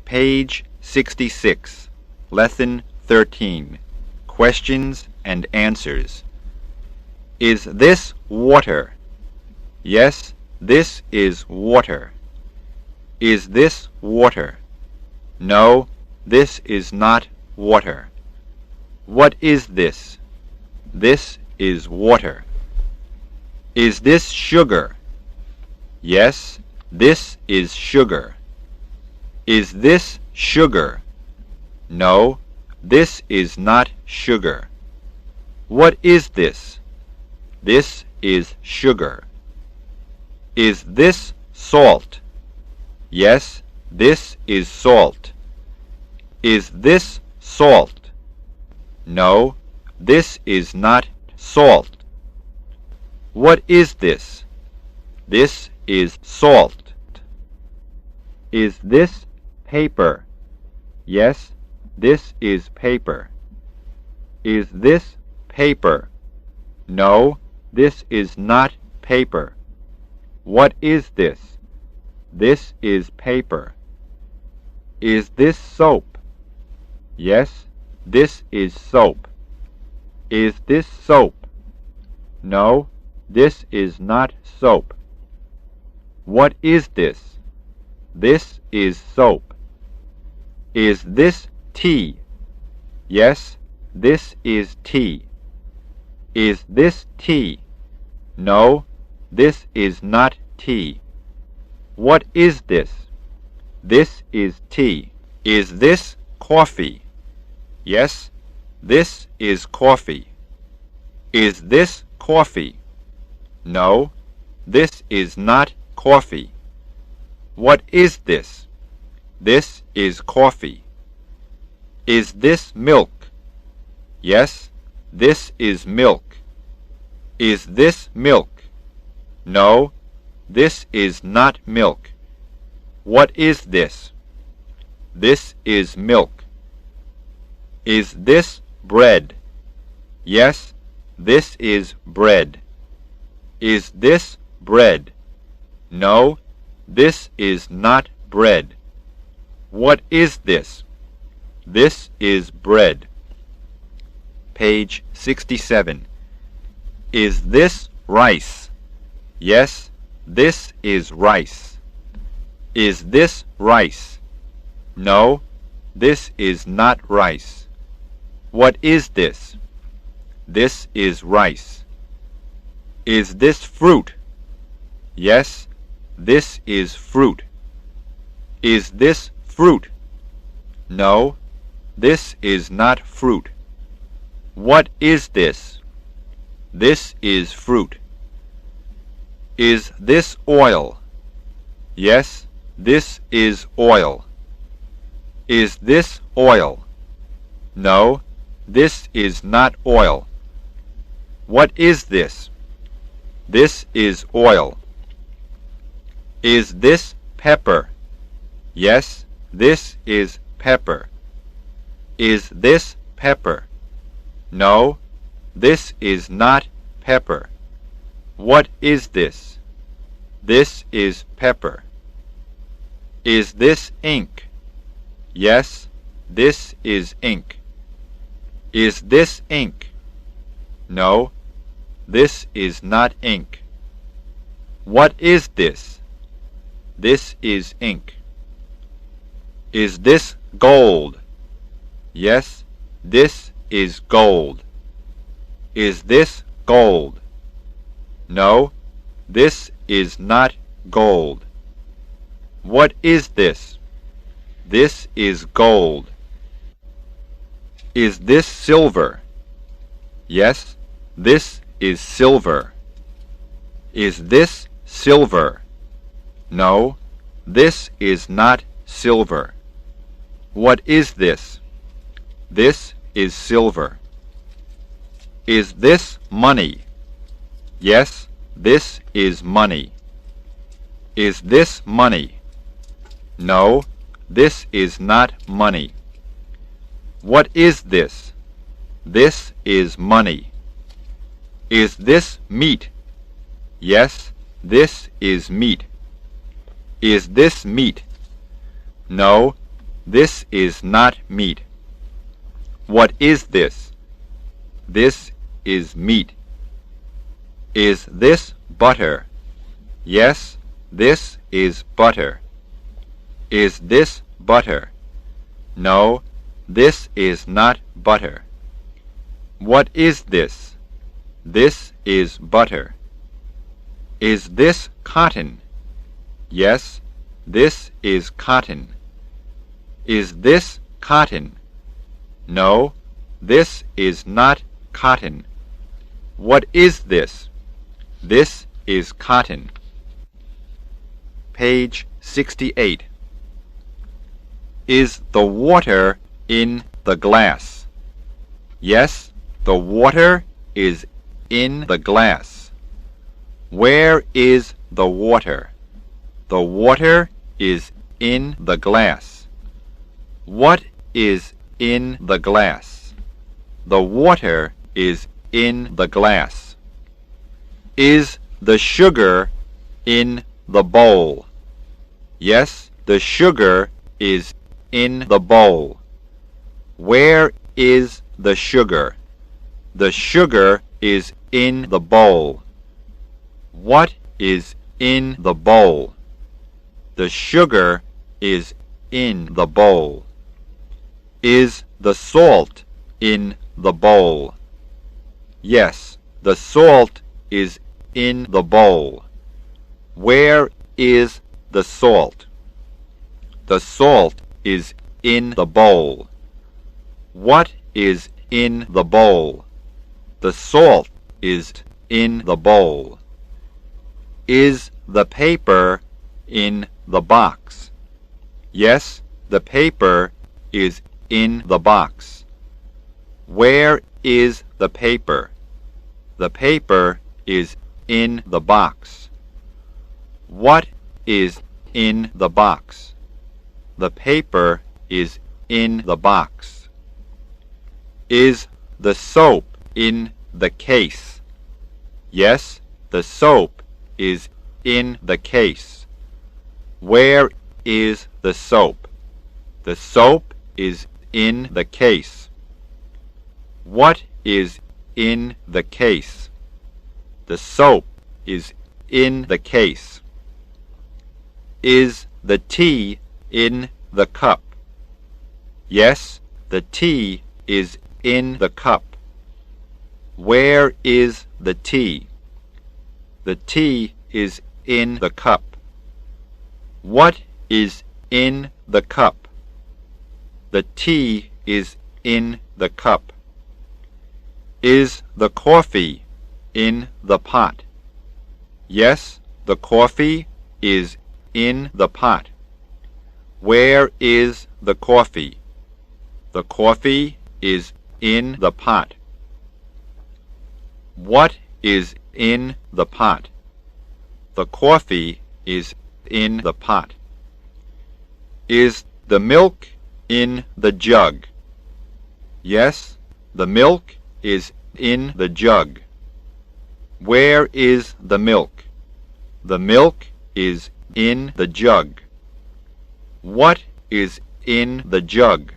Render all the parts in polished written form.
Page 66, Lesson 13, Questions and Answers. Is this water? Yes, this is water. Is this water? No, this is not water. What is this? This is water. Is this sugar? Yes, this is sugar. Is this sugar? No, this is not sugar. What is this? This is sugar. Is this salt? Yes, this is salt. Is this salt? No, this is not salt. What is this? This is salt. Is this paper? Yes, this is paper. Is this paper? No, this is not paper. What is this? This is paper. Is this soap? Yes, this is soap. Is this soap? No, this is not soap. What is this? This is soap. Is this tea? Yes, this is tea. Is this tea? No, this is not tea. What is this? This is tea. Is this coffee? Yes, this is coffee. Is this coffee? No, this is not coffee. What is this? This is coffee. Is this milk? Yes, this is milk. Is this milk? No, this is not milk. What is this? This is milk. Is this bread? Yes, this is bread. Is this bread? No, this is not bread. What is this? This is bread. Page 67. Is this rice? Yes, this is rice. Is this rice? No, this is not rice. What is this? This is rice. Is this fruit? Yes, this is fruit. Is this fruit? No, this is not fruit. What is this? This is fruit. Is this oil? Yes, this is oil. Is this oil? No, this is not oil. What is this? This is oil. Is this pepper? Yes, this is pepper. Is this pepper? No, this is not pepper. What is this? This is pepper. Is this ink? Yes, this is ink. Is this ink? No, this is not ink. What is this? This is ink. Is this gold? Yes, this is gold. Is this gold? No, this is not gold. What is this? This is gold. Is this silver? Yes, this is silver. Is this silver? No, this is not silver. What is this? This is silver. Is this money? Yes, this is money. Is this money? No, this is not money. What is this? This is money. Is this meat? Yes, this is meat. Is this meat? No, This is not meat. What is this? This is meat. Is this butter? Yes, this is butter. Is this butter? No, this is not butter. What is this? This is butter. Is this cotton? Yes, this is cotton. Is this cotton? No, this is not cotton. What is this? This is cotton. Page 68. Is the water in the glass? Yes, the water is in the glass. Where is the water? The water is in the glass. What is in the glass? The water is in the glass. Is the sugar in the bowl? Yes, the sugar is in the bowl. Where is the sugar? The sugar is in the bowl. What is in the bowl? The sugar is in the bowl. Is the salt in the bowl? Yes, the salt is in the bowl. Where is the salt? The salt is in the bowl. What is in the bowl? The salt is in the bowl. Is the paper in the box? Yes, the paper is in the box. Where is the paper? The paper is in the box. What is in the box? The paper is in the box. Is the soap in the case? Yes, the soap is in the case. Where is the soap? The soap is in the case. What is in the case? The soap is in the case. Is the tea in the cup? Yes, the tea is in the cup. Where is the tea? The tea is in the cup. What is in the cup? The tea is in the cup. Is the coffee in the pot? Yes, the coffee is in the pot. Where is the coffee? The coffee is in the pot. What is in the pot? The coffee is in the pot. Is the milk in the jug? Yes, the milk is in the jug. Where is the milk? The milk is in the jug. What is in the jug?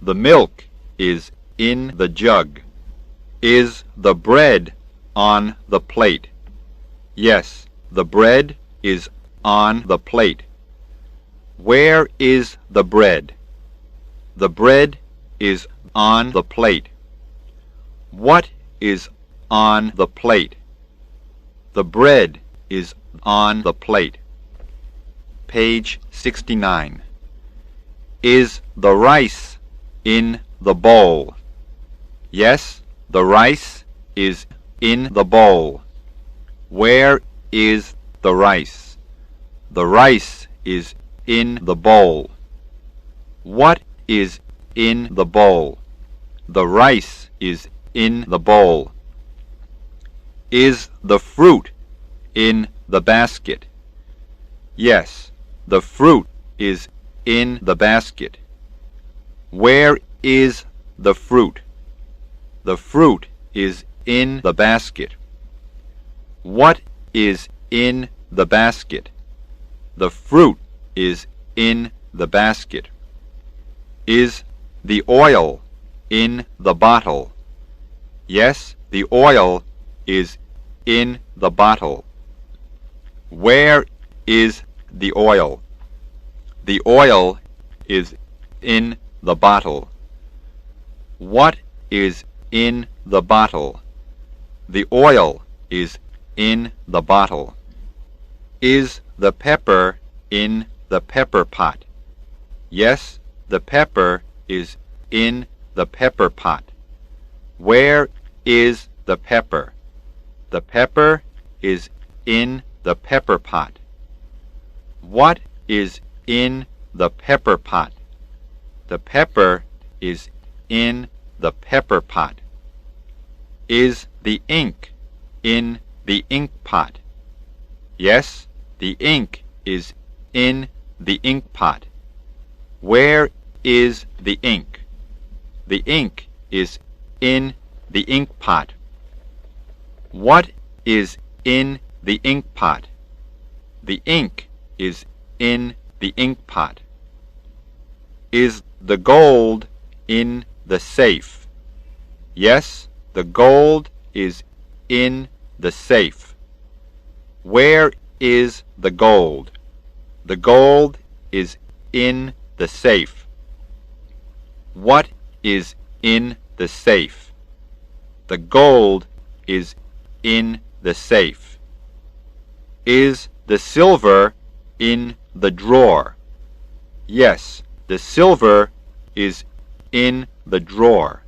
The milk is in the jug. Is the bread on the plate? Yes, the bread is on the plate. Where is the bread? The bread is on the plate. What is on the plate? The bread is on the plate. Page 69. Is the rice in the bowl? Yes, the rice is in the bowl. Where is the rice? The rice is in the bowl. What is in the bowl? The rice is in the bowl. Is the fruit in the basket? Yes, the fruit is in the basket. Where is the fruit? The fruit is in the basket. What is in the basket? The fruit is in the basket. Is the oil in the bottle? Yes, the oil is in the bottle. Where is the oil? The oil is in the bottle. What is in the bottle? The oil is in the bottle. Is the pepper in the pepper pot? Yes, the pepper is in the pepper pot. Where is the pepper? The pepper is in the pepper pot. What is in the pepper pot? The pepper is in the pepper pot. Is the ink in the ink pot? Yes, the ink is in the ink pot. Where is the ink? The ink is in the ink pot. What is in the ink pot? The ink is in the ink pot. Is the gold in the safe? Yes, the gold is in the safe. Where is the gold? The gold is in the safe. What is in the safe? The gold is in the safe. Is the silver in the drawer? Yes, the silver is in the drawer.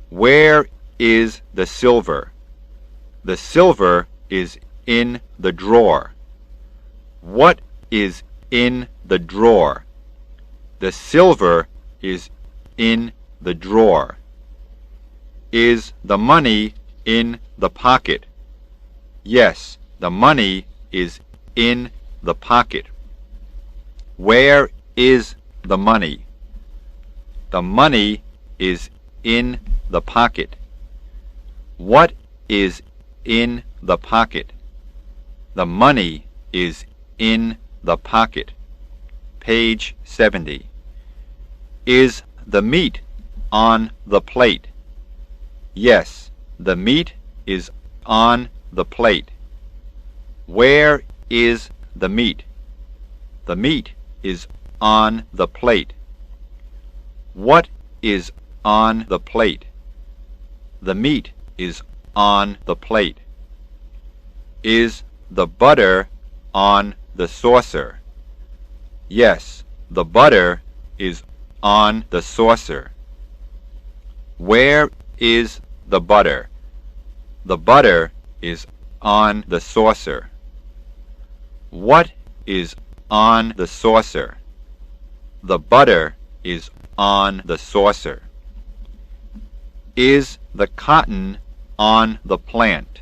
Where is the silver? The silver is in the drawer. What is in the drawer? The silver is in the drawer. Is the money in the pocket? Yes, the money is in the pocket. Where is the money? The money is in the pocket. What is in the pocket? The money is in the pocket. Page 70. Is the meat on the plate? Yes, the meat is on the plate. Where is the meat? The meat is on the plate. What is on the plate? The meat is on the plate. Is the butter on the saucer? Yes, the butter is on the saucer. Where is the butter? The butter is on the saucer. What is on the saucer? The butter is on the saucer. Is the cotton on the plant?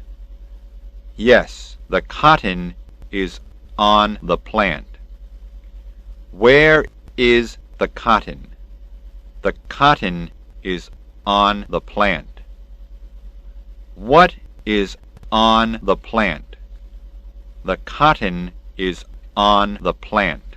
Yes, the cotton is on the plant. Where is the cotton? The cotton is on the plant. What is on the plant? The cotton is on the plant.